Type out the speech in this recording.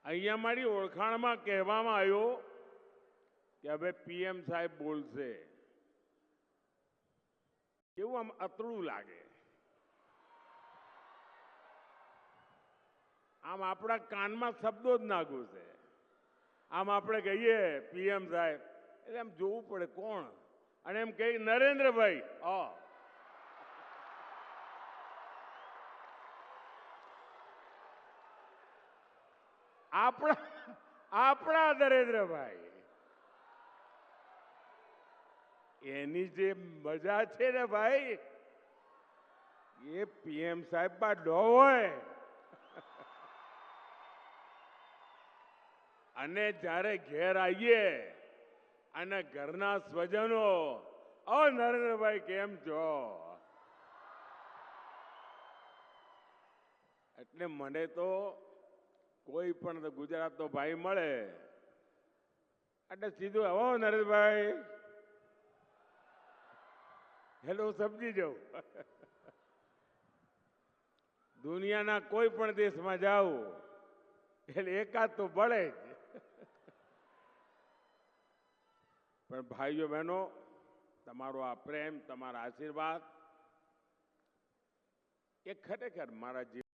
અહીંયા મારી ઓળખાણમાં કહેવામાં આવ્યું કે હવે પીએમ સાહેબ બોલશે. કેવું આમ અતડું લાગે. આમ આપણા કાનમાં શબ્દો જ ના ઘૂસે. આમ આપણે કહીએ પીએમ સાહેબ એટલે આમ જોવું પડે કોણ, અને એમ કહી નરેન્દ્રભાઈ. આપણા નરેન્દ્રભાઈ, એની જે મજા છે ને ભાઈ, એ પીએમ સાહેબ માં ન હોય. અને જ્યારે ઘેર આવીએ અને ઘરના સ્વજનો, નરેન્દ્રભાઈ કેમ છો, એટલે મને તો કોઈ પણ ગુજરાતનો ભાઈ મળે એટલે સીધું નરેન્દ્રભાઈ હેલો સમજી જાઉં. દુનિયાના કોઈ પણ દેશમાં જાઓ એટલે એકાદ તો પડે જ. પણ ભાઈઓ બહેનો, તમારો આ પ્રેમ, તમારા આશીર્વાદ એ ખરેખર મારા જીવન